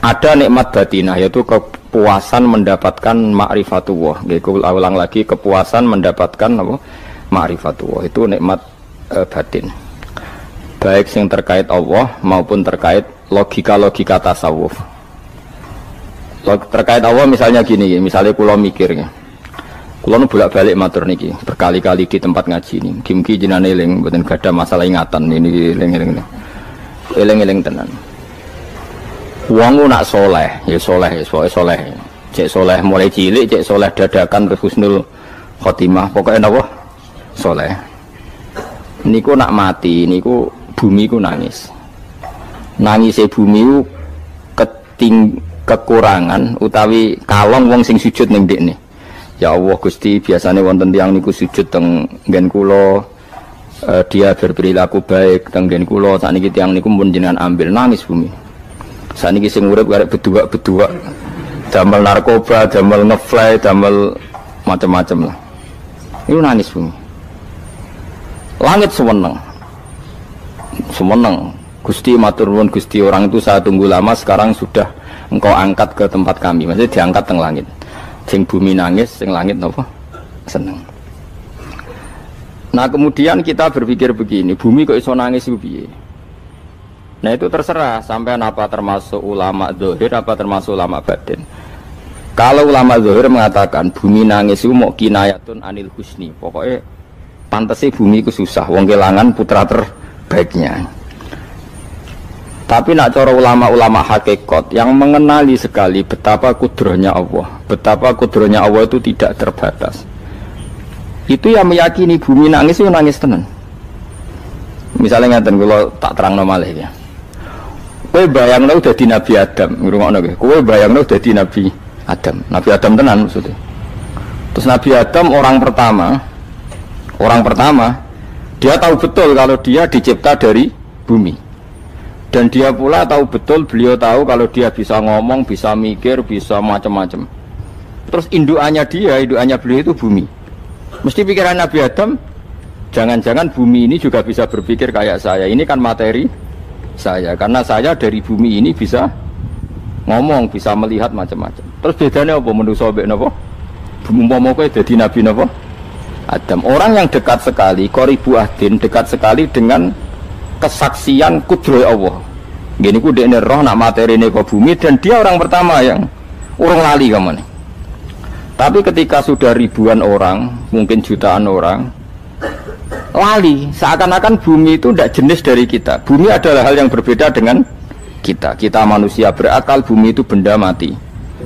Ada nikmat batinah, yaitu kepuasan mendapatkan ma'rifatullah. Ulang lagi, kepuasan mendapatkan apa? Ma'rifatullah. Itu nikmat batin. Baik yang terkait Allah maupun terkait logika-logika tasawuf. Terkait Allah misalnya gini, misalnya kula mikirnya. Kula nu bolak-balik matur niki, berkali-kali di tempat ngaji ini. Mugi-mugi jenengan eling, mboten gadah masalah ingatan ini eling-eling. Eling-eling tenan. Wong nak soleh, ya soleh, soleh. Cek soleh mulai cilik, cek soleh dadakan terus husnul khotimah. Pokoknya napa? Soleh. Niku nak mati, niku bumi ku nangis. Nangise bumi ku kekurangan utawi kalong wong sing sujud ning ndekne. Ya Allah Gusti, biasanya wonten tiyang niku sujud teng nggen kula, dia berperilaku baik teng nggen kula, sakniki tiyang niku pun jenengan ambil, nangis bumi. Sakniki sing urip arek bedua-bedua. Damel narkoba, damel ngefly, damel macam-macam lah. Itu nangis bumi. Langit semeneng. Semeneng. Gusti matur nuwun Gusti, orang itu saya tunggu lama, sekarang sudah engkau angkat ke tempat kami. Maksudnya diangkat teng langit. Sing bumi nangis, sing langit napa? Seneng. Nah, kemudian kita berpikir begini, bumi kok iso nangis ku piye? Nah, itu terserah sampai apa termasuk ulama zahir apa termasuk ulama batin. Kalau ulama zahir mengatakan bumi nangis itu mau kinayatun anil husni, pokoknya pantese bumi itu susah, wong kelangan putra terbaiknya. Tapi nak cara ulama-ulama hakikat yang mengenali sekali betapa kudrohnya Allah, betapa kudrohnya Allah itu tidak terbatas. Itu yang meyakini bumi nangis itu nangis tenan. Misalnya ngaten kula tak terangno malih ya. Kowe bayangno dadi Nabi Adam, ngrungokno kowe. Kowe bayangno dadi Nabi Adam. Nabi Adam tenan maksudnya. Terus Nabi Adam orang pertama dia tahu betul kalau dia dicipta dari bumi. Dan dia pula tahu betul, beliau tahu kalau dia bisa ngomong, bisa mikir, bisa macam-macam. Terus indukannya beliau itu bumi. Mesti pikiran Nabi Adam, jangan-jangan bumi ini juga bisa berpikir kayak saya. Ini kan materi saya, karena saya dari bumi ini bisa ngomong, bisa melihat macam-macam. Terus bedanya apa manusa mbek napa? Umpama kowe dadi nabi napa? Adam. Orang yang dekat sekali, qoribu ahdin, dekat sekali dengan kesaksian kudroh Allah. Gini ku dekne roh nak materine kok bumi, dan dia orang pertama yang urung lali kamane. Tapi ketika sudah ribuan orang, mungkin jutaan orang lali, seakan-akan bumi itu tidak jenis dari kita. Bumi adalah hal yang berbeda dengan kita. Kita manusia berakal, bumi itu benda mati.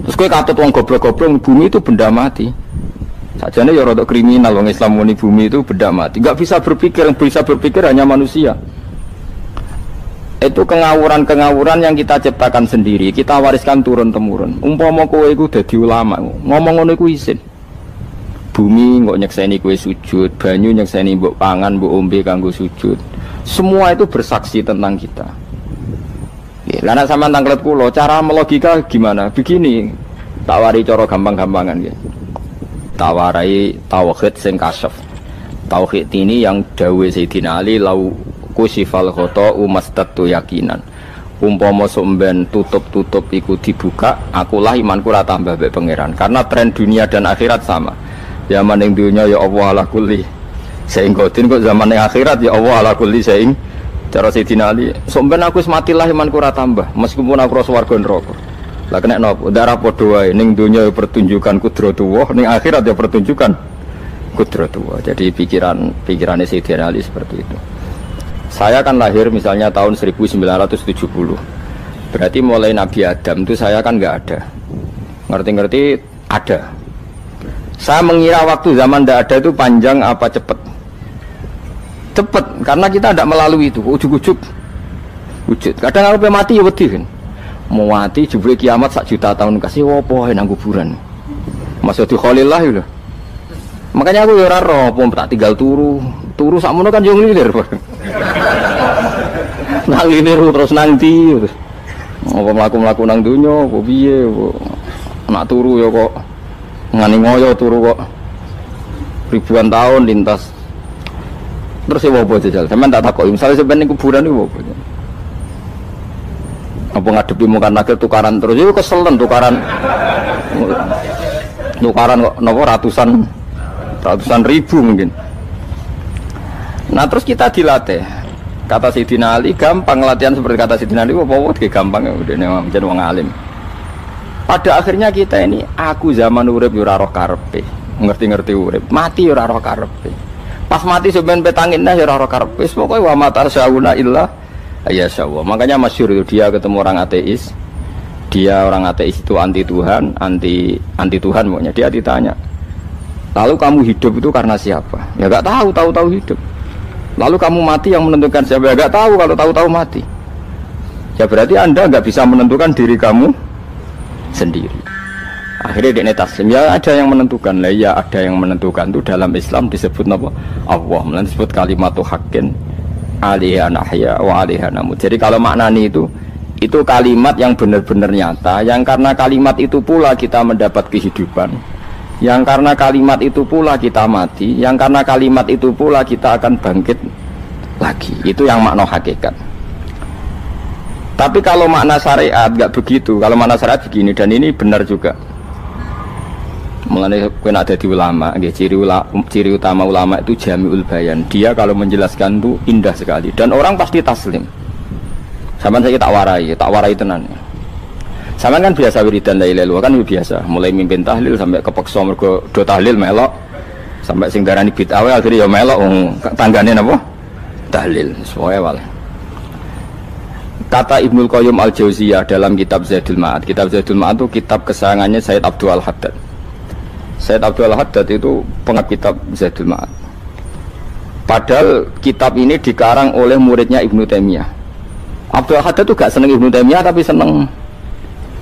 Terus kowe katut wong goblok-goblok, bumi itu benda mati. Sajane ya rada kriminal wong Islam muni bumi itu benda mati. Enggak bisa berpikir, yang bisa berpikir hanya manusia. Itu kengawuran-kengawuran yang kita ciptakan sendiri, kita wariskan turun-temurun. Umpama kowe iku dadi ulama, ngomong ngono iku isin. Bumi nggak nyekseni kue sujud, banyu nyekseni mbok pangan, mbok ombe kanggo sujud. Semua itu bersaksi tentang kita. Karena sama tangklet kulo, cara melogika gimana? Begini, tak wari cara gampang-gampangan ya. Tawarai tauhid sing kasyaf. Tauhid ini yang dawe Sayyidina Ali lau kusifal khoto umastatu yakinan. Umpama somben tutup-tutup iku dibuka, akulah imanku ora tambah mbek pangeran. Karena tren dunia dan akhirat sama. Zaman yang dunia ya Allah ala kulli saing godin, kok zaman yang akhirat ya Allah ala kulli saing. Cara Sayyidina Ali, somben aku matilah imanku ora tambah meskipun aku ora swarga neraka. Lah kena napa? Darah padha wae, ning dunia ya pertunjukan kudratullah, ning akhirat ya pertunjukan kudratullah. Jadi pikirannya Sayyidina Ali seperti itu. Saya kan lahir misalnya tahun 1970. Berarti mulai Nabi Adam itu saya kan enggak ada. Ngerti-ngerti ada. Saya mengira waktu zaman tidak ada itu panjang apa cepat? Cepat, karena kita tidak melalui itu, ujuk-ujuk wujud. Kadang aku mati ya wedi kan. Mau mati jebule kiamat 1 juta tahun kasih opo nang kuburan. Masuk di Khalillah ya. Makanya aku ya ora roh, tak tinggal turu sakmono kan yo nglilir. Nang nglilir terus nang ndi terus. Apa mlaku-mlaku nang donya, apa piye, nak turu ya kok ngani ngoyo turu kok ribuan tahun lintas. Terus ya apa jajal? Sampeyan tak takoki, misale sampeyan ning kuburan iku apa? Apa ngadepi mungkar nakir tukaran terus itu keselen tukaran kok nopo ratusan ribu mungkin. Nah terus kita dilatih. Kata Sayyidina Ali gampang latihan seperti kata Sayyidina Ali apa gampang ya udah menjadi wong alim. Pada akhirnya kita ini aku zaman urip yo ora roh karepe. Ngerti-ngerti urip, mati yo ora roh karepe. Pas mati sampean petanginna yo ora roh karepe. Pokoke wa mata sauna illa ya sawwa. Makanya masyhur itu dia ketemu orang ateis. Dia orang ateis itu anti Tuhan, anti Tuhan pokoknya. Dia ditanya, lalu kamu hidup itu karena siapa? Ya gak tahu hidup. Lalu kamu mati yang menentukan siapa? Ya gak tahu, kalau tahu mati. Ya berarti Anda gak bisa menentukan diri kamu sendiri. Akhirnya dia taslim. Ya ada yang menentukan lah, ya ada yang menentukan itu dalam Islam disebut apa? Allah, disebut kalimatu haqqin alaiha nahya wa alaiha namut. Jadi kalau maknanya itu kalimat yang benar-benar nyata, yang karena kalimat itu pula kita mendapat kehidupan, yang karena kalimat itu pula kita mati, yang karena kalimat itu pula kita akan bangkit lagi. Itu yang makna hakikat. Tapi kalau makna syariat nggak begitu. Kalau makna syariat begini, dan ini benar juga. Mulanya kena ada di ulama, ciri utama ulama itu jami'ul bayan. Dia kalau menjelaskan itu indah sekali dan orang pasti taslim. Sampai saya tak warai tenan. Sampai kan biasa wiridan la ilaha illallah kan biasa, mulai mimpin tahlil sampai kepeksa mergo do tahlil melok, sampai sing darani bid'ah akhirnya ya melok tanggane napa? Tahlil. Soale wae. Kata Ibnul Qayyim Al-Jauziyah dalam kitab Zadul Ma'ad. Kitab Zadul Ma'ad itu kitab kesayangannya Sayyid Abdul Al-Haddad. Sayyid Abdul Al-Haddad itu pengarang kitab Zadul Ma'ad. Padahal kitab ini dikarang oleh muridnya Ibnu Taimiyah. Abdul Al-Haddad itu gak seneng Ibnu Taimiyah tapi seneng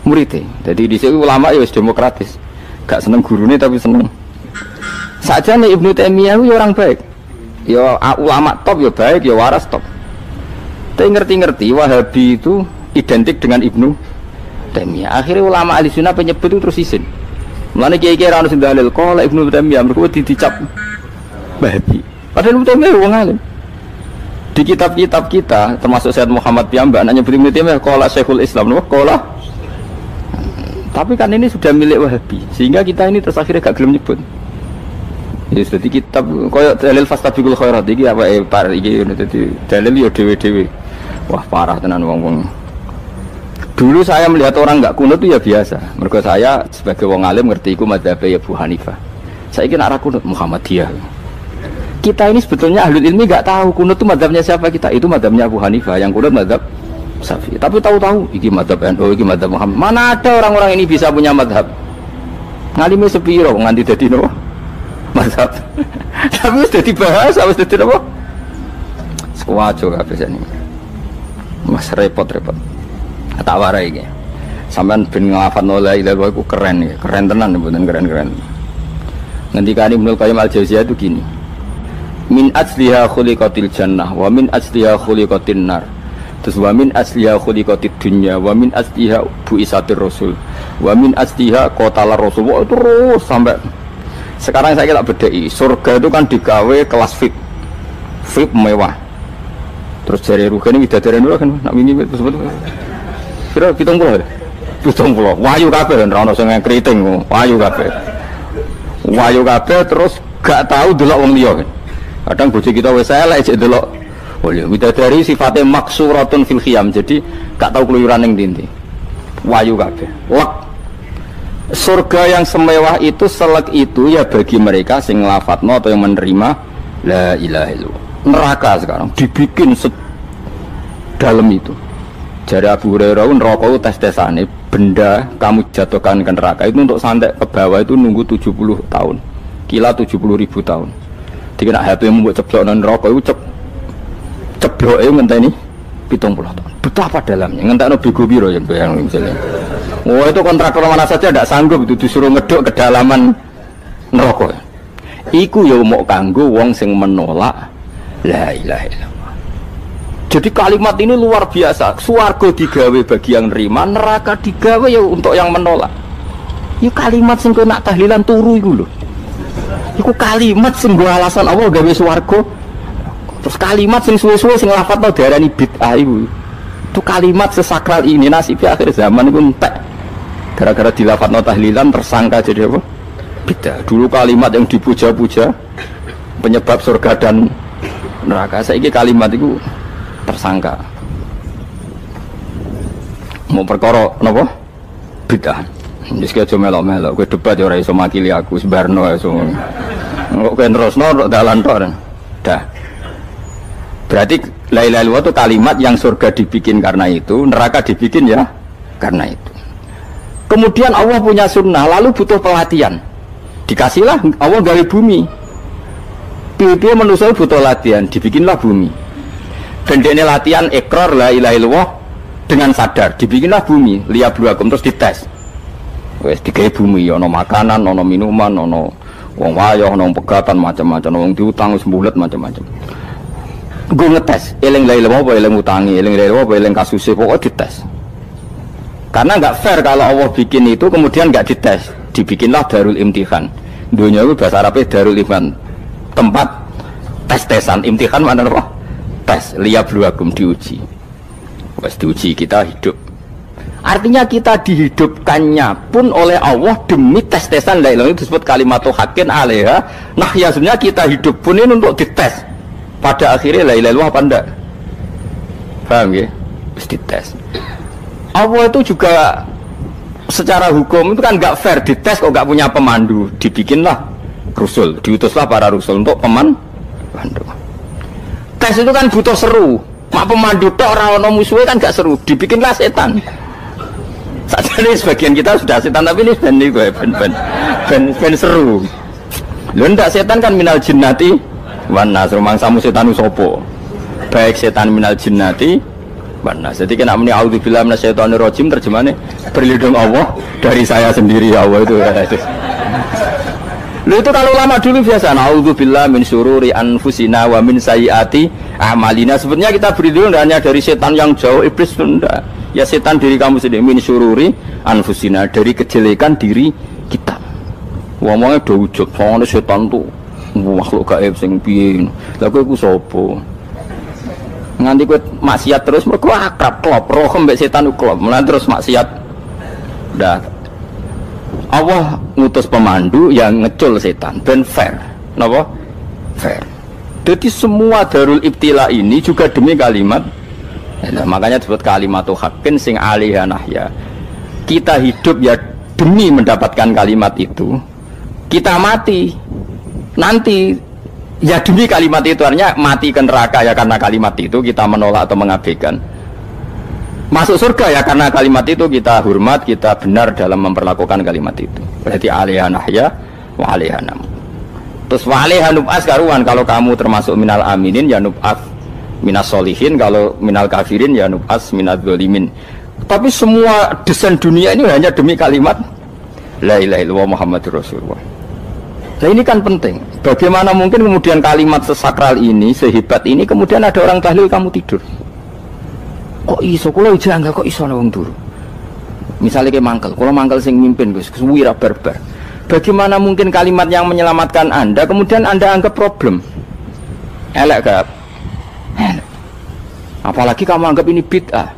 muridnya. Jadi di sini ulama ya demokratis. Gak seneng gurunya tapi seneng. Saja nih Ibnu Taimiyah itu orang baik. Ya ulama top ya baik, ya waras top. Tapi ngerti-ngerti Wahabi itu identik dengan Ibnu Taimiyah. Akhirnya ulama ahli sunnah penyebut itu terus isin. Mulane kiai-kiai ra ono sing dalil kala Ibnu Taimiyah mergo dicap Wahabi. Padahal Ibnu Taimiyah wong alim. Di kitab-kitab kita termasuk Sayyid Muhammad piyambak nanya Ibnu Taimiyah kala Syekhul Islam napa kala. Tapi kan ini sudah milik Wahabi sehingga kita ini terus akhirnya gak gelem nyebut. Ya jadi kitab koyo dalil fastabiqul khairat iki apa par iki dadi dalil yo dhewe-dhewe. Wah parah tenan wong-wong. Dulu saya melihat orang enggak kunut itu ya biasa. Mergo saya sebagai wong alim ngerti iku madzhabe Abu Hanifah. Saiki nek ora kunut Muhammadiyah. Kita ini sebetulnya ahlul ilmi enggak tahu kunut itu madzhabnya siapa kita. Itu madzhabnya Abu Hanifah, yang kunut madzhab Syafi'i. Tapi tahu-tahu iki madzhab NU, iki madzhab Muhammad. Mana ada orang-orang ini bisa punya madzhab? Ngalime sepiro nganti dadi nopo? Madzhab. Tapi wis dadi bahasa, wis dadi nopo? Sekuaco kabeh jane. Mas repot-repot. Tak warai iki. Sampeyan ben nglafadzno la ilaha illallah iku keren ya. Keren tenan mboten keren-keren. Ngendikane Ibnu Qayyim Al-Jauziyah itu gini. Min asliha khuliqatil jannah wa min asliha khuliqatin nar. Terus wa min asliha khuliqatid dunya wa min asliha bu'isatir rasul wa min asliha qatalar rasul. Wah, terus sampai sekarang saya tak bedai. Surga itu kan digawe kelas VIP mewah. Terus jari rugane widadari dulu kan nak wingi wis sebut. Kira 70. 70. Wayu kabeh ora ono sing kriting, wayu kabeh. Wayu kabeh terus gak tahu delok wong liya. Kadang bojo kita wis elek jek delok. Oh ya widadari sifatnya maksuratun fil khiyam. Jadi gak tahu keluyuran ning ndi. Wayu kabeh. Lek surga yang semewah itu selek itu ya bagi mereka sing nglafatno atau yang menerima la ilaha illallah. Neraka sekarang dibikin dalam itu. Jadi Abu Hurairah neraka itu tes-tesane benda kamu jatuhkan ke neraka itu untuk santai ke bawah itu nunggu 70 tahun. Kila 70.000 tahun. Dikena HP mu mbok ceblokno neraka itu cebloke ngenteni 70 tahun. Betapa dalamnya. Ngentekno bego piro ya bayang misalnya. Oh itu kontraktor mana saja tidak sanggup itu disuruh ngeduk kedalaman neraka. Iku ya mau kanggo wong sing menolak la ilaha illallah. Jadi kalimat ini luar biasa. Swarga digawe bagi yang nerima, neraka digawe ya untuk yang menolak. Itu kalimat sing kena tahlilan turu iku lho. Iku kalimat sing nggo alasan Allah gawe swarga. Terus kalimat sing suwe-suwe sing lafadzno diarani bid'ah iku. Itu kalimat sesakral ini nasibnya akhir zaman itu entek. Gara-gara dilafadzno tahlilan tersangka jadi apa? Beda. Dulu kalimat yang dipuja-puja penyebab surga dan neraka. Saiki kalimat itu tersangka. Mau perkara napa? Beda. Wis ki aja melok-melok, kowe debat ya ora iso makili aku sebarno iso. Kok kowe terusno dalan tok. Dah. Berarti la ilaha illallah itu kalimat yang surga dibikin karena itu, neraka dibikin ya karena itu. Kemudian Allah punya sunnah, lalu butuh pelatihan. Dikasihlah Allah gawe bumi. Piye manusia butuh latihan, dibikinlah bumi. Dan ini latihan ikrar la ilaha illallah dengan sadar, dibikinlah bumi, liyabluwakum terus dites. Wes digawe bumi, ono makanan, ono minuman, ono wong wayah, ono pegatan macam-macam, wong diutang wis mbulet macam-macam. Gue ngetes, eling la ilaha illallah apa eling utangi, eling la ilaha illallah apa eling kasuse, pokoknya dites. Karena nggak fair kalau Allah bikin itu kemudian nggak dites, dibikinlah darul imtihan. Dunia itu bahasa Arabnya darul imtihan, tempat tes-tesan. Imtihan mana apa? Tes, liyabluwakum, diuji. Wes diuji kita hidup. Artinya kita dihidupkannya pun oleh Allah demi tes-tesan la ilaha, itu disebut kalimatu haqqin alaiha. Nah ya sebenarnya kita hidup pun ini untuk dites. Pada akhirnya la ilaha illallah apa enggak? Paham ya? Terus dites. Allah itu juga secara hukum itu kan nggak fair, dites kok nggak punya pemandu, dibikinlah rusul, diutuslah para rusul untuk pemandu. Tes itu kan butuh seru, mak pemandu tok orang musuhnya kan nggak seru, dibikinlah setan. Saat ini sebagian kita sudah setan tapi ini ben seru. Lo ndak setan kan minal jinnati wana rumangsamu setan usopo, baik setan minal jinnati wana. Jadi kena muni auzubillahi minasyaitonir rajim, terjemahnya berlindung Allah dari saya sendiri ya Allah itu. Lu itu kalau lama dulu biasa auzubillahi min syururi anfusina wa min sayyiati a'malina. Sebenarnya kita berlindung hanya dari setan yang jauh, iblis enggak. Ya setan diri kamu sendiri, min syururi anfusina, dari kejelekan diri kita. Ngomongnya do wujud, soalnya setan tuh makhluk gaib sing piye. Lah kowe iku sapa? Nganti kowe maksiat terus mergo akrab klop, roh mbek setan klop. Mulane terus maksiat. Dah. Allah ngutus pemandu yang ngecul setan ben fair. Napa? Fair. Jadi semua darul ibtila ini juga demi kalimat. Nah, makanya disebut kalimatu haqqin sing alaiha nahya. Kita hidup ya demi mendapatkan kalimat itu. Kita mati nanti ya demi kalimat itu, artinya mati ke neraka ya karena kalimat itu kita menolak atau mengabaikan. Masuk surga ya karena kalimat itu kita hormat, kita benar dalam memperlakukan kalimat itu. Berarti alaiha nahya wa alaiha nam. Terus wa alaiha nub'as karuan, kalau kamu termasuk minal aminin ya nub'as minas solihin, kalau minal kafirin ya nub'as minaz zalimin. Tapi semua desain dunia ini hanya demi kalimat la ilaha illallah Muhammadur Rasulullah. Nah ini kan penting. Bagaimana mungkin kemudian kalimat sesakral ini, sehebat ini, kemudian ada orang tahlil kamu tidur? Kok iso? Kalau janggal kok iso wong turu? Misalnya kayak mangkel, kalau mangkel sing mimpin Gus, wira barbar. Bagaimana mungkin kalimat yang menyelamatkan Anda kemudian Anda anggap problem? Elek gak? Elek. Apalagi kamu anggap ini bid'ah.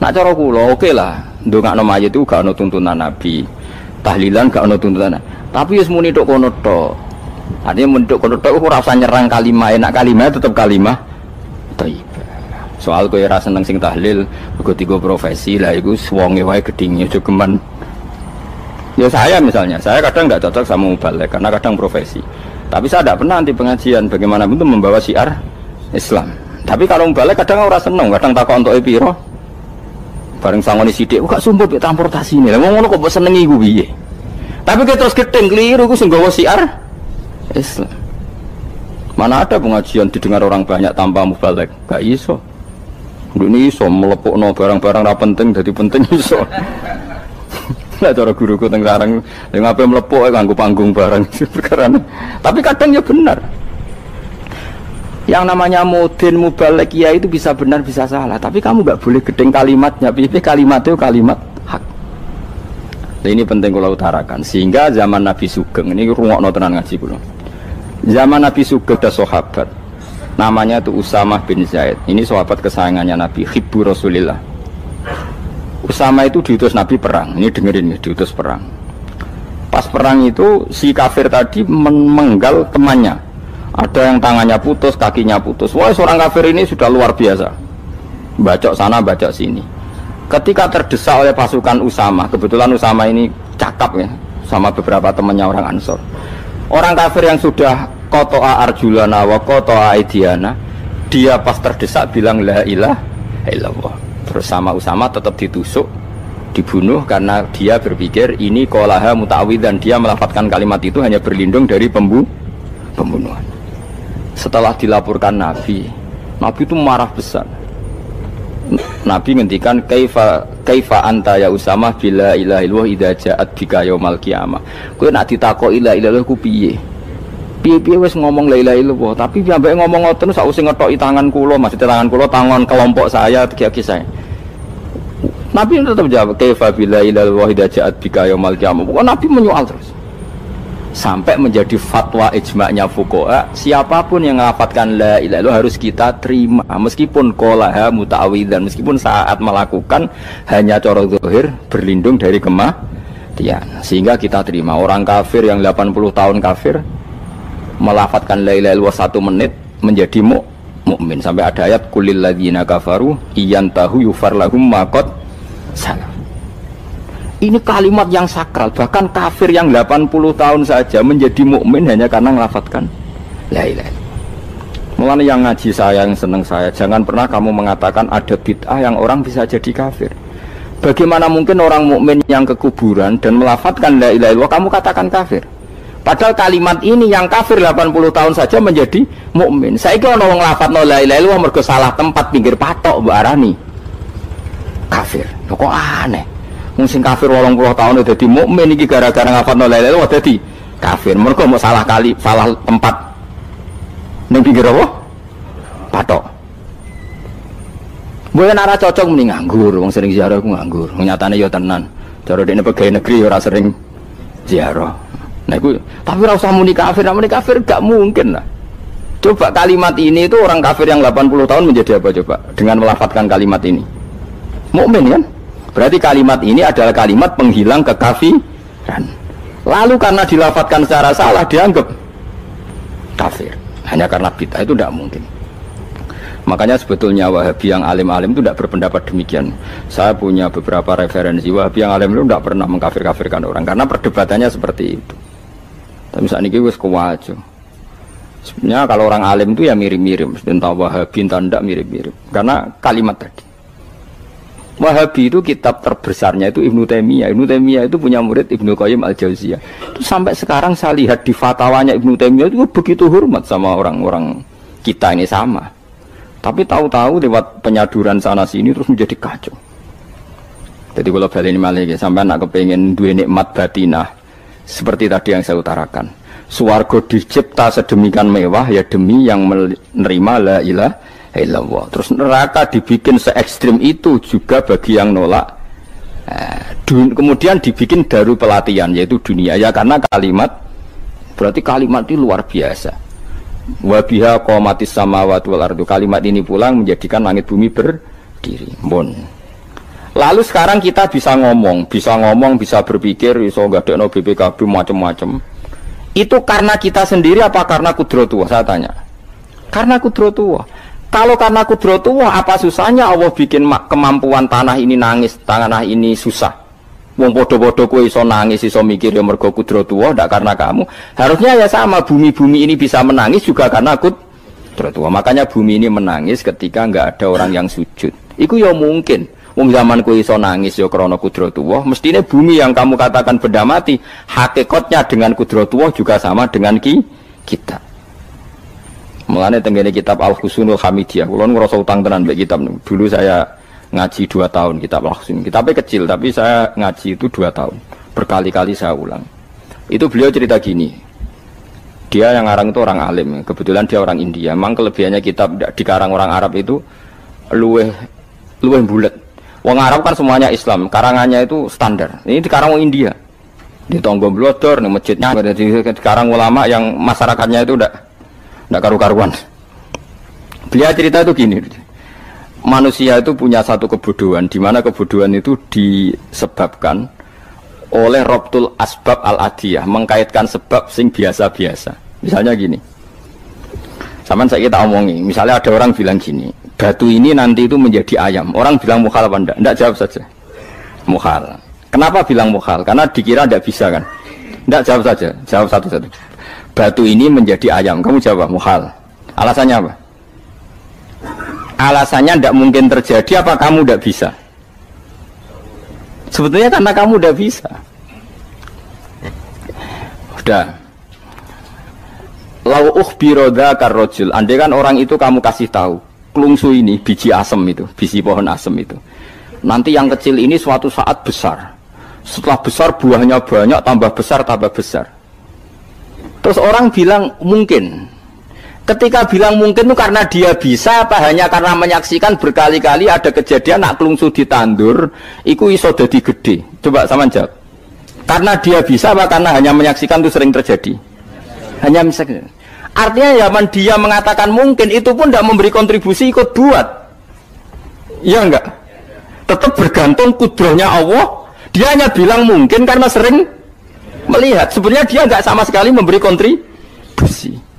Nak cara kula oke lah, ndongakno mayit itu gak ono tuntunan Nabi. Tahlilan gak ono tuntunan. Tapi wis muni tok kono tok. Artinya menduk kono tok ora usah nyerang kalimat, enak kalimat tetap kalimat thayyibah. Soal kowe ora seneng sing tahlil, mergo tiga profesi lah iku wonge wae gedhinge aja geman. Ya saya misalnya, saya kadang enggak cocok sama mubalek karena kadang profesi. Tapi saya tidak pernah anti pengajian bagaimana untuk membawa syiar Islam. Tapi kalau mubalek kadang ora seneng, kadang takon entuk piro. Bareng sangone sithik, kok sumpah mek transportasi ini. Lah ngono kok mbok senengi iku piye? Tapi kita terus gedeng keliru iku sing gawa syiar Islam. Mana ada pengajian didengar orang banyak tanpa mubalek? Gak iso. Ini iso melepukno barang-barang ra penting jadi penting iso. Lah cara guruku teng sareng ning ape melepuk kanggo panggung barang perkara. Tapi kadang ya benar. Yang namanya mudin mubalek ya itu bisa benar bisa salah, tapi kamu nggak boleh gedeng kalimatnya. Pilih kalimat itu kalimat hak. Nah, ini penting kalau utarakan. Sehingga zaman Nabi Sugeng ini rungokno tenan ngaji kula. Zaman Nabi Sugeng ada sahabat Namanya tuh Usamah bin Zaid. Ini sahabat kesayangannya Nabi, Hibbu Rasulillah. Usama itu diutus Nabi perang. Ini dengerin nih, diutus perang. Pas perang itu si kafir tadi menggal temannya. Ada yang tangannya putus, kakinya putus. Wah, seorang kafir ini sudah luar biasa. Bacok sana, bacok sini. Ketika terdesak oleh pasukan Usama, kebetulan Usama ini cakap ya, sama beberapa temannya orang Ansor. Orang kafir yang sudah kotoa arjulana wa kotoa aidiana, dia pas terdesak bilang la ilaha illallah. Terus sama Usama tetap ditusuk, dibunuh karena dia berpikir ini qolaha muta'awwidzan, dia melafadzkan kalimat itu hanya berlindung dari pembunuhan. Setelah dilaporkan Nabi itu marah besar. Nabi ngendikan kaifa anta ya Usamah bila ilaha illallah idza ja'at bika yaumal qiyamah. Kowe nak ditakoki la ilaha illallah ku piye? Piye-piye wis ngomong la ilaha illallah, tapi sampai ngomong ngoten sakwise ngethoki tangan kula, maksudnya tangan kula tangan kelompok saya, tiga-tiga saya. Nabi tetap jawab kaifa bila ilaha illallah idza ja'at bika yaumal qiyamah. Pokoknya Nabi menyoal terus. Sampai menjadi fatwa ijma'nya fuqaha, siapapun yang melafadzkan la ilaha illallah harus kita terima meskipun qolaha muta'awwidzan, meskipun saat melakukan hanya cara zahir berlindung dari kematian, sehingga kita terima. Orang kafir yang 80 tahun kafir melafadzkan la ilaha illallah 1 menit menjadi mukmin. Sampai ada ayat kulil ladzina kafaru iyantahu yufar lahum ma qad salaf. Ini kalimat yang sakral, bahkan kafir yang 80 tahun saja menjadi mukmin hanya karena melafadzkan la ilaha illallah. Mulanya yang ngaji saya, yang senang saya, jangan pernah kamu mengatakan ada bid'ah yang orang bisa jadi kafir. Bagaimana mungkin orang mukmin yang ke kuburan dan melafadzkan la ilaha illallah kamu katakan kafir? Padahal kalimat ini yang kafir 80 tahun saja menjadi mukmin. Saiki ana wong nglafadzno la ilaha illallah mergo salah tempat pinggir patok mbok arani kafir. Kok aneh. Sing kafir 80 tahun dadi mukmin iki gara-gara ngafalno la ilaha illallah dadi kafir. Mergo mau salah kali, salah tempat. Ning pinggir apa? Patok. Mboten ora cocok muni nganggur, wong sering ziarah ku nganggur. Nyatane ya tenan. Cara dekne pegawai negeri ora sering ziarah. Nah iku tapi ora usah muni kafir gak mungkin lah. Coba kalimat ini itu orang kafir yang 80 tahun menjadi apa coba dengan melafadzkan kalimat ini? Mukmin kan? Berarti kalimat ini adalah kalimat penghilang kekafiran. Lalu karena dilafadzkan secara salah dianggap kafir. Hanya karena bid'ah itu tidak mungkin. Makanya sebetulnya Wahabi yang alim-alim itu tidak berpendapat demikian. Saya punya beberapa referensi Wahabi yang alim itu tidak pernah mengkafir-kafirkan orang karena perdebatannya seperti itu. Tapi saat ini wis kuwajo. Sebenarnya kalau orang alim itu ya mirip-mirip, entah Wahabi entah tidak mirip-mirip. Karena kalimat tadi. Wahabi itu kitab terbesarnya itu Ibnu Taimiyah. Ibnu Taimiyah itu punya murid Ibnu Qayyim Al-Jauziyah. Itu sampai sekarang saya lihat di fatwanya Ibnu Taimiyah itu begitu hormat sama orang-orang kita ini sama. Tapi tahu-tahu lewat penyaduran sana sini terus menjadi kacau. Jadi kalau balik ini malah sampai anak kepengen dua nikmat batinah seperti tadi yang saya utarakan. Swarga dicipta sedemikian mewah ya demi yang menerima la ilaha illallah. Terus neraka dibikin se ekstrim itu juga bagi yang nolak. Kemudian dibikin daru pelatihan yaitu dunia ya karena kalimat berarti kalimat itu luar biasa. Wa biha qamatis samawati wal ardu. Kalimat ini pulang menjadikan langit bumi berdiri. Bon. Lalu sekarang kita bisa ngomong, bisa berpikir, bisa ngadekno BPKB macam-macam. Itu karena kita sendiri apa karena kudratullah? Saya tanya. Karena kudratullah. Kalau karena kudratullah, apa susahnya Allah bikin kemampuan tanah ini nangis, tanah ini susah. Wong podo-podo kowe iso nangis, iso mikir ya mergo kudratullah, ndak karena kamu. Harusnya ya sama, bumi-bumi ini bisa menangis juga karena kudratullah. Makanya bumi ini menangis ketika enggak ada orang yang sujud. Iku ya mungkin. Wong zaman kowe iso nangis ya krana kudratullah, mestine bumi yang kamu katakan benda mati, hakikatnya dengan kudratullah juga sama dengan kita. Mulane tenggene kitab Al-Husunul Hamidiyah, kula ngrasa utang tenan mbek kitab. Dulu saya ngaji 2 tahun kitab Al-Husun. Kitabnya kecil tapi saya ngaji itu 2 tahun. Berkali-kali saya ulang. Itu beliau cerita gini. Dia yang ngarang itu orang alim, kebetulan dia orang India. Memang kelebihannya kitab dikarang orang Arab itu luweh bulet. Wong Arab kan semuanya Islam, karangannya itu standar. Ini dikarang orang India. Di Tonggo Blodor, di masjidnya, dikarang ulama yang masyarakatnya itu ndak karu-karuan. Beliau cerita itu gini, manusia itu punya satu kebodohan, di mana kebodohan itu disebabkan oleh robtul asbab al-adiyah, mengkaitkan sebab sing biasa-biasa. Misalnya gini, sama saya kita omongi, misalnya ada orang bilang gini, batu ini nanti itu menjadi ayam. Orang bilang mukhal apa enggak? Enggak, jawab saja. Mukhal. Kenapa bilang mukhal? Karena dikira enggak bisa kan? Enggak, jawab saja. Jawab satu-satu. Batu ini menjadi ayam. Kamu jawab mukhal. Alasannya apa? Alasannya tidak mungkin terjadi, apa kamu tidak bisa? Sebetulnya karena kamu tidak bisa. Udah. Lau ukhbiro dzakar rajul. Andai kan orang itu kamu kasih tahu, klungsu ini biji asem itu, biji pohon asem itu. Nanti yang kecil ini suatu saat besar. Setelah besar buahnya banyak, tambah besar, tambah besar. Terus orang bilang mungkin. Ketika bilang mungkin itu karena dia bisa, apa hanya karena menyaksikan berkali-kali ada kejadian nak klungsu ditandur, iku iso dadi gede. Coba sama jawab. Karena dia bisa, apa karena hanya menyaksikan itu sering terjadi? Hanya menyaksikan. Artinya zaman dia mengatakan mungkin, itu pun tidak memberi kontribusi ikut buat. Iya enggak? Tetap bergantung kudrahnya Allah. Dia hanya bilang mungkin karena sering melihat. Sebenarnya dia enggak sama sekali memberi kontribusi.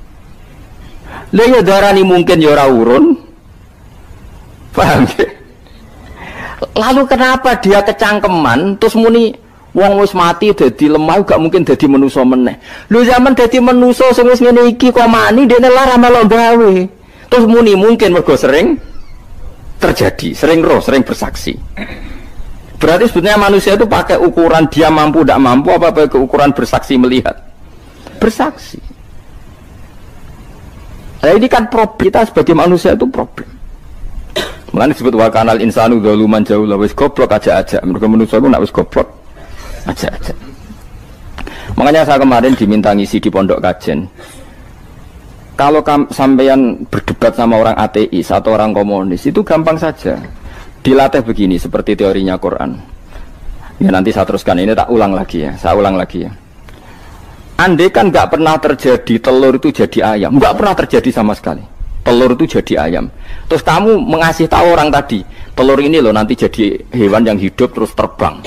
Lah ya darani mungkin ya ora urun. Paham ya? Lalu kenapa dia kecangkeman terus muni wong wis mati dadi lemah gak mungkin dadi manusa meneh. Lho zaman dadi manusa sing wis ngene iki kok mani dene lara melok gawe. Terus muni mungkin mergo sering terjadi, sering roh, sering bersaksi. Berarti sebetulnya manusia itu pakai ukuran dia mampu tidak mampu apa pakai ukuran bersaksi melihat? Bersaksi. Nah ini kan problem kita sebagai manusia itu problem. Makanya disebut wa kanal insanu zaluman jahula, wis goblok aja-aja. Mergo manusia itu nak wis goblok aja-aja. Makanya saya kemarin diminta ngisi di pondok kajen. Kalau sampeyan berdebat sama orang ateis atau orang komunis itu gampang saja. Dilatih begini seperti teorinya Quran. Ya nanti saya teruskan, ini tak ulang lagi ya. Saya ulang lagi ya. Andai kan nggak pernah terjadi telur itu jadi ayam, nggak pernah terjadi sama sekali. Telur itu jadi ayam. Terus kamu mengasih tahu orang tadi, telur ini loh nanti jadi hewan yang hidup terus terbang.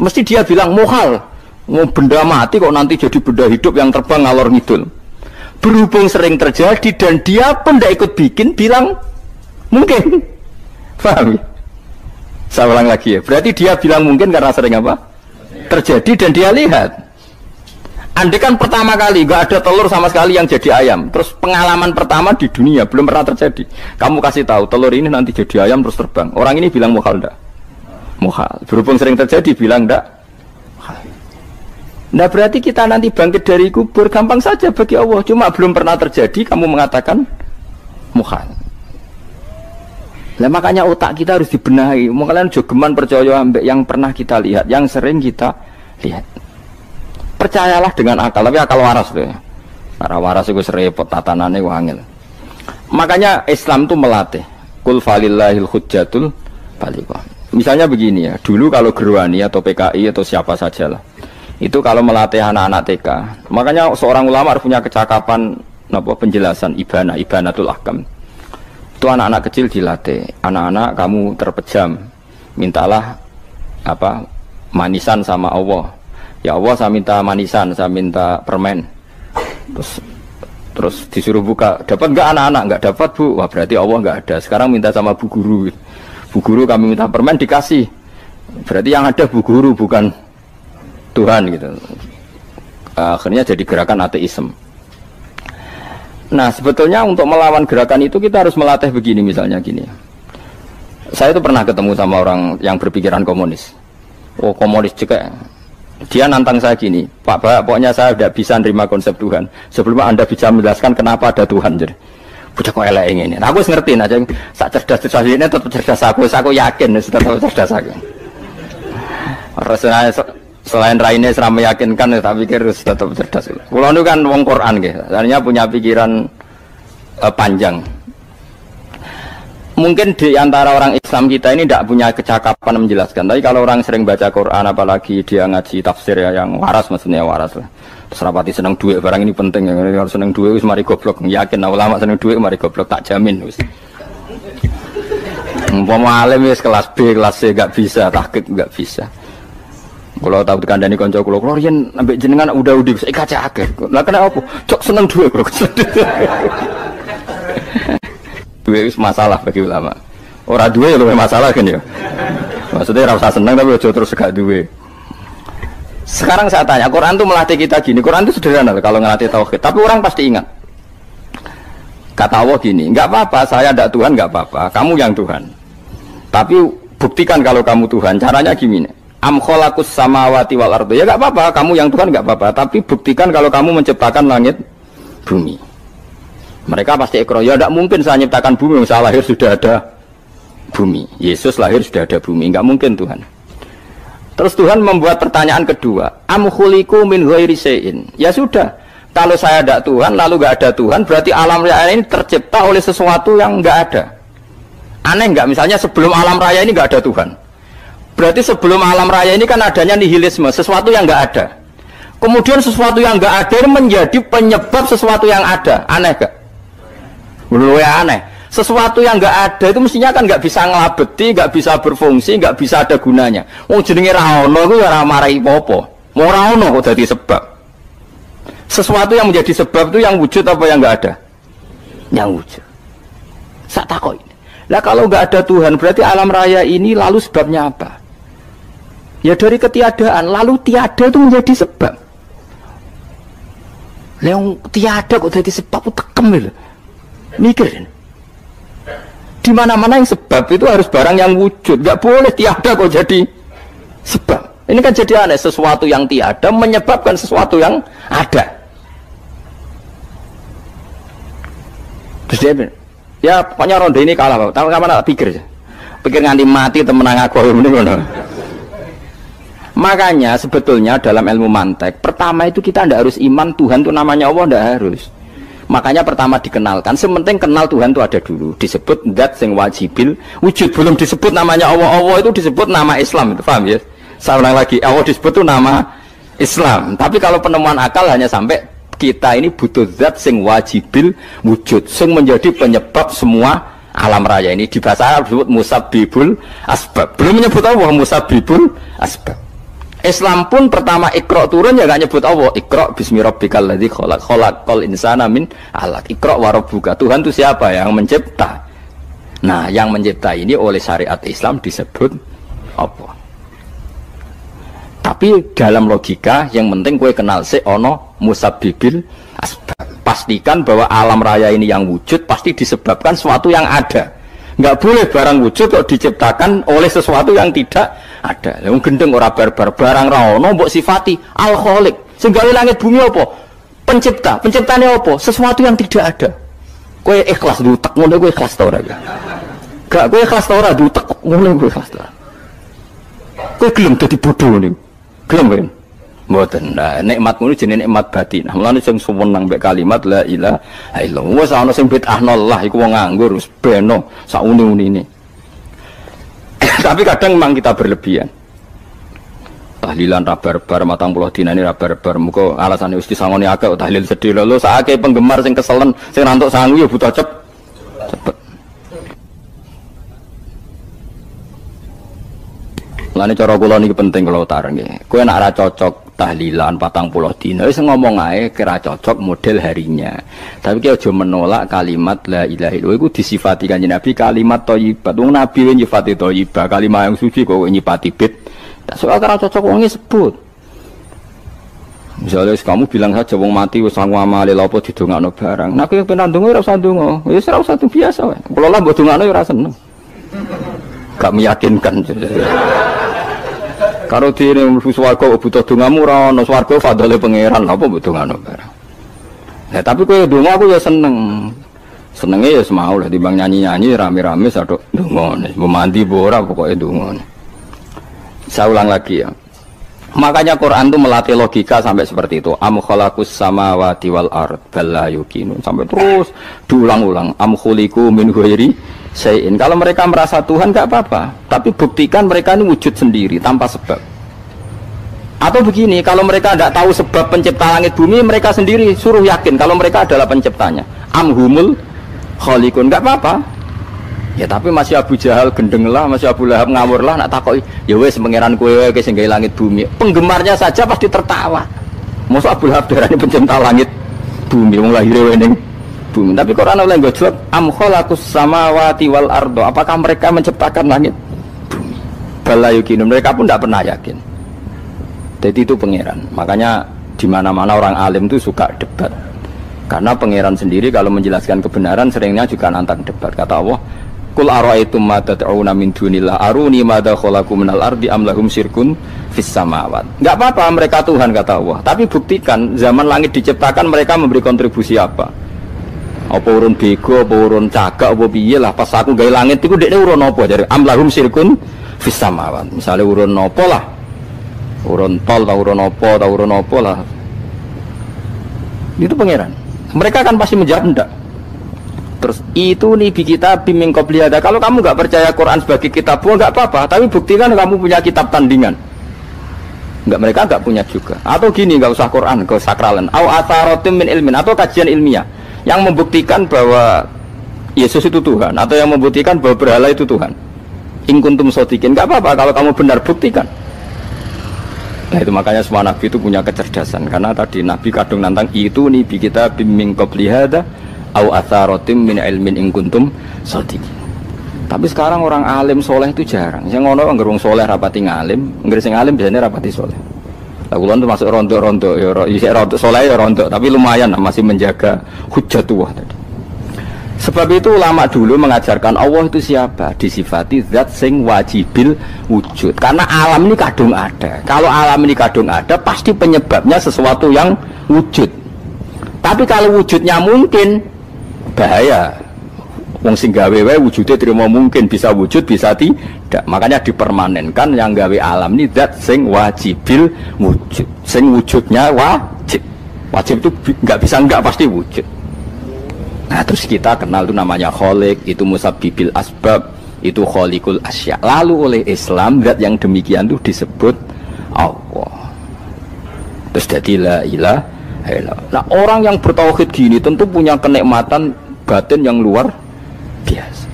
Mesti dia bilang mukhal, mau benda mati kok nanti jadi benda hidup yang terbang ngalor ngidul. Berhubung sering terjadi dan dia pun tidak ikut bikin, bilang mungkin. Paham ya? Saya ulang lagi ya. Berarti dia bilang mungkin karena sering apa? Terjadi dan dia lihat. Andai kan pertama kali gak ada telur sama sekali yang jadi ayam, terus pengalaman pertama di dunia belum pernah terjadi. Kamu kasih tahu telur ini nanti jadi ayam terus terbang. Orang ini bilang mukhal enggak? Mukhal. Berhubung sering terjadi bilang enggak? Nah berarti kita nanti bangkit dari kubur gampang saja bagi Allah. Cuma belum pernah terjadi kamu mengatakan mukhal. Nah makanya otak kita harus dibenahi. Makanya jogeman percaya ambek yang pernah kita lihat, yang sering kita lihat. Percayalah dengan akal, tapi akal waras tuh ya. Karena waras itu serepot tatanannya wangil. Makanya Islam tuh melatih. Kul falillahil hujjatul balighah. Misalnya begini ya, dulu kalau Gerwani atau PKI atau siapa sajalah, itu kalau melatih anak-anak TK, makanya seorang ulama harus punya kecakapan penjelasan ibanatul ahkam. Itu anak-anak kecil dilatih. Anak-anak kamu terpejam, mintalah manisan sama Allah. Ya Allah saya minta manisan, saya minta permen. Terus disuruh buka, dapat enggak anak-anak? Enggak dapat Bu. Wah berarti Allah enggak ada. Sekarang minta sama Bu Guru. Bu Guru kami minta permen dikasih. Berarti yang ada Bu Guru bukan Tuhan gitu. Akhirnya jadi gerakan ateisme. Nah sebetulnya untuk melawan gerakan itu kita harus melatih begini misalnya gini. Saya itu pernah ketemu sama orang yang berpikiran komunis. Oh komunis juga. Dia nantang saya gini, Pak, pokoknya saya tidak bisa nerima konsep Tuhan sebelum Anda bisa menjelaskan kenapa ada Tuhan. Jadi, bocah kok elek ini. Nah, aku ngerti aja, sak cerdas ini tetap cerdas aku yakin tetap cerdas aku. Rasanya selain raine seram meyakinkan, tapi pikir tetap cerdas. Kulo itu kan wong Quran gitu, artinya punya pikiran panjang. Mungkin di antara orang Islam kita ini tidak punya kecakapan menjelaskan. Tapi kalau orang sering baca Quran, apalagi dia ngaji tafsir ya, yang waras, maksudnya waras lah. Terus rapati seneng duit, barang ini penting. Kalau seneng duit, wis mari goblok. Yakin ulama seneng duit, mari goblok, tak jamin. Umpama alim wis kelas B, kelas C gak bisa, tahqiq gak bisa. Kalau tahu dikandani konco kulo riyen ambek jenengan udah saya kaca akeh. Lah kena apa? Cok seneng duit kok. Duit itu masalah bagi ulama. Orang duit lebih masalah kan ya. Maksudnya rasa seneng tapi ojo terus gak duit. Sekarang saya tanya, Quran itu melatih kita gini. Quran itu sederhana kalau ngelatih tauhid. Tapi orang pasti ingat. Kata Allah gini, nggak apa-apa, saya tidak Tuhan, nggak apa-apa. Kamu yang Tuhan. Tapi buktikan kalau kamu Tuhan. Caranya gini. Am khalaqus samawati wal ardi. Ya nggak apa-apa, kamu yang Tuhan nggak apa-apa. Tapi buktikan kalau kamu menciptakan langit, bumi. Mereka pasti ikrar, ya tidak mungkin saya menciptakan bumi, saya lahir sudah ada bumi. Yesus lahir sudah ada bumi, nggak mungkin Tuhan. Terus Tuhan membuat pertanyaan kedua, am khuliqu min ghairi syai'in. Ya sudah, kalau saya tidak Tuhan, lalu nggak ada Tuhan, berarti alam raya ini tercipta oleh sesuatu yang nggak ada. Aneh nggak? Misalnya sebelum alam raya ini nggak ada Tuhan. Berarti sebelum alam raya ini kan adanya nihilisme, sesuatu yang nggak ada. Kemudian sesuatu yang nggak ada menjadi penyebab sesuatu yang ada. Aneh gak? Menurut aneh. Sesuatu yang nggak ada itu mestinya kan nggak bisa ngelabeti, nggak bisa berfungsi, nggak bisa ada gunanya. Wong jenenge ra ono iku ya ora marai apa-apa. Mau ra ono kok dadi sebab. Sesuatu yang menjadi sebab itu yang wujud apa yang nggak ada? Yang wujud. Sak takoi. Lah kalau nggak ada Tuhan berarti alam raya ini lalu sebabnya apa? Ya dari ketiadaan, lalu tiada itu menjadi sebab. Yang tiada kok jadi sebab itu tekem lho. Mikir. Di mana-mana yang sebab itu harus barang yang wujud, nggak boleh tiada kok jadi sebab. Ini kan jadi aneh, sesuatu yang tiada menyebabkan sesuatu yang ada. Terus dia bilang, ya pokoknya ronde ini kalah, Pak. Tahu kapan tak pikir aja. Pikir nganti mati temenang aku ini ngono. Makanya sebetulnya dalam ilmu mantek, pertama itu kita tidak harus iman Tuhan itu namanya Allah, tidak harus. Makanya pertama dikenalkan, sementing kenal Tuhan itu ada dulu. Disebut zat sing wajibil wujud, belum disebut namanya Allah. Allah itu disebut nama Islam, itu paham ya? Saya ulang lagi, Allah disebut itu nama Islam. Tapi kalau penemuan akal hanya sampai kita ini butuh zat sing wajibil wujud, sing menjadi penyebab semua alam raya ini. Di bahasa Arab disebut musabbibul asbab. Belum menyebut Allah musabbibul asbab. Islam pun pertama Iqra turun ya gak nyebut Allah. Iqra bismi rabbikal ladzi khalaq, khalaqal insana min 'alaq. Iqra wa rabbuka. Tuhan itu siapa? Yang mencipta. Nah, yang mencipta ini oleh syariat Islam disebut apa? Tapi dalam logika yang penting kowe kenal sik ono musabbibil asbab. Pastikan bahwa alam raya ini yang wujud pasti disebabkan sesuatu yang ada. Nggak boleh barang wujud kok diciptakan oleh sesuatu yang tidak ada. Yang gendeng ora barbar barang ra ono mbok sifati al khaliq. Sing gawe langit bumi apa? Pencipta. Penciptane apa? Sesuatu yang tidak ada. Kowe ikhlas dutek ngono kowe ikhlas ta ora? Gak kowe ikhlas ta ora dutek ngono kowe ikhlas ta. Kowe gelem dadi bodho niku. Gelem kowe. Mboten. Nah, nikmat ngono jenenge nikmat batin. Mulane sing suwenang mbek kalimat la ilaha illallah. Wes ana sing bid'ahnallah iku wong nganggur wis beno sak uni-unine. Tapi kadang memang kita berlebihan. Tahlilan ra barbar 40 dina ini ra barbar. Muga alasane wis disangoni akeh tahlil sedih lho sakake penggemar sing keselen sing rantuk sangu ya butuh cepet. Lane cara kula niki penting kula utara nggih. Kowe nek ora cocok tahlilan 40 dina wis ngomong ae kira cocok model harinya. Tapi ki aja menolak kalimat la ilaha illallah iku disifati Kanjeng Nabi kalimat thayyibat. Wong Nabi nyifati thayyibah, kalimat yang suci kok nyifati bid. Tak soal kira cocok wong sebut. Misalnya kamu bilang saja wong mati wis sangu amale lha apa didongakno barang. Nek kowe pengen ndonga ora usah ndonga. Wis ora usah biasa wae. Kula lah mbok dongakno ya ora seneng. Gak meyakinkan. Karo dene mlebu swarga butuh dongamu ora ana swarga fadhole pangeran apa mbok dongano barang. Nah tapi kowe donga aku ya seneng. Senenge ya semau lah timbang nyanyi-nyanyi rame-rame sadok ndongane. Mbok mandi mbok ora pokoke ndongane. Saya ulang lagi ya. Makanya Quran itu melatih logika sampai seperti itu. Am khalaqus samawati wal ard bal la yuqinun sampai terus diulang-ulang. Am khuliqu min ghairi syai'in. Kalau mereka merasa Tuhan nggak apa-apa, tapi buktikan mereka ini wujud sendiri tanpa sebab. Atau begini, kalau mereka tidak tahu sebab pencipta langit bumi, mereka sendiri suruh yakin kalau mereka adalah penciptanya. Amhumul khaliqun, nggak apa-apa. Ya tapi masih Abu Jahal gendeng lah, masih Abu Lahab ngawur lah, nak takoki, ya wes pangeran kowe ke sing gawe langit bumi. Penggemarnya saja pasti tertawa. Masa Abu Lahab darani pencipta langit bumi, wong lahir ning bumi. Tapi Quran oleh nggo jawab, am khalaqus samawati wal ardo. Apakah mereka menciptakan langit bumi? Bala yuqinun, mereka pun tidak pernah yakin. Jadi itu pangeran. Makanya di mana-mana orang alim itu suka debat. Karena pangeran sendiri kalau menjelaskan kebenaran seringnya juga nantang debat. Kata Allah, Qul ara'aytum ma tad'una min dunillah aruni madza khalaqu minal ardi am lahum syirkun fis samawat. Enggak apa-apa mereka Tuhan kata Allah, tapi buktikan zaman langit diciptakan mereka memberi kontribusi apa? Apa urun bego, apa urun cagak, apa piye lah pas aku gawe langit iku dekne urun apa jare am lahum syirkun fis samawat. Misale urun apa lah? Urun tol ta urun apa lah. Itu pangeran. Mereka kan pasti menjawab enggak. Terus itu nih bi kita biming qobliyada. Kalau kamu nggak percaya Quran sebagai kitab, nggak apa-apa. Tapi buktikan kamu punya kitab tandingan. Nggak, mereka nggak punya juga. Atau gini, nggak usah Quran, nggak usah sakralan. Au atharotim min ilmin, atau kajian ilmiah yang membuktikan bahwa Yesus itu Tuhan, atau yang membuktikan bahwa berhala itu Tuhan. In kuntum shodiqin, nggak apa-apa. Kalau kamu benar buktikan. Nah itu makanya semua Nabi itu punya kecerdasan. Karena tadi Nabi kadung nantang itu nih bi kita biming qobliyada au atharotim min ilmin in kuntum shodiqin. Tapi sekarang orang alim soleh itu jarang. Yang ngono ngerung soleh rapati ngalim, nggere sing alim biasanya rapati soleh. Lah kula itu masuk rontok-rontok ya isih rontok soleh ya rontok, tapi lumayan masih menjaga hujjatullah tadi. Sebab itu ulama dulu mengajarkan Allah itu siapa? Disifati zat sing wajibil wujud. Karena alam ini kadung ada. Kalau alam ini kadung ada, pasti penyebabnya sesuatu yang wujud. Tapi kalau wujudnya mungkin, bahaya. Wong sing gawe wae wujude terima mungkin, bisa wujud bisa tidak. Makanya dipermanenkan yang gawe alam ini zat sing wajibil wujud. Sing wujudnya wajib. Wajib itu enggak bisa enggak, pasti wujud. Nah terus kita kenal itu namanya khaliq, itu musabbibil asbab, itu khaliqul asya. Lalu oleh Islam zat yang demikian itu disebut Allah. Terus jadi la ilaha illallah. Nah orang yang bertauhid gini tentu punya kenikmatan batin yang luar biasa.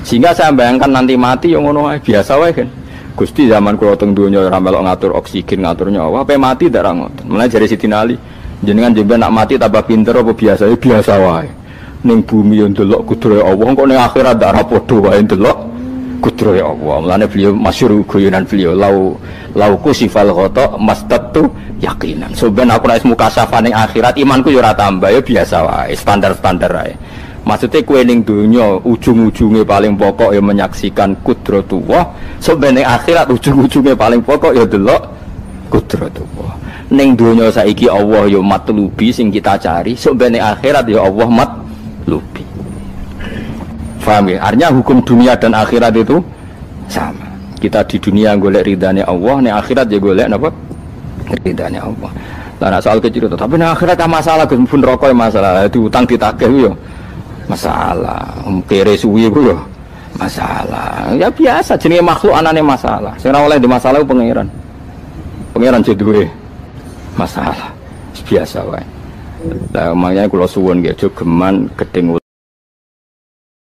Sehingga saya bayangkan nanti mati yang ngono biasa wae kan. Gusti zaman kula teng donya ora melok ngatur oksigen, ngatur nyawa, apa mati ndak ra ngoten. Mulane jare Siti Ali, jenengan jenengan nak mati tambah pinter apa biasa? Ya biasa wae. Ning bumi yo ndelok kudrohe Allah, kok ning akhirat ndak ra padha wae ndelok kudrohe Allah. Mulane beliau masyhur guyonan beliau lauku sifal ghata mastatu yakinan. So ben aku nek mukasafah ning akhirat imanku yo ora tambah, ya biasa wae, standar-standar wae. Maksudnya kue ning dunya ujung-ujungnya paling pokok ya menyaksikan kudratullah. So ben ning akhirat ujung-ujungnya paling pokok ya delok kudratullah. Ning dunya saiki Allah ya matlubi sing kita cari, so ben ning akhirat ya Allah matlubi. Paham ya? Artinya hukum dunia dan akhirat itu sama. Kita di dunia golek ridhanya Allah, ning akhirat ya golek napa? Ridhanya Allah. Lah soal kecil itu, tapi ning akhirat kan masalah Gus pun rokok masalah, diutang ditagih yo masalah, kere suwi ku yo masalah. Ya biasa jenenge makhluk anane masalah. Sing ora oleh di masalah pangeran. Pangeran duwe masalah. Biasa wae. Lah makanya kula suwun nggih aja geman gedeng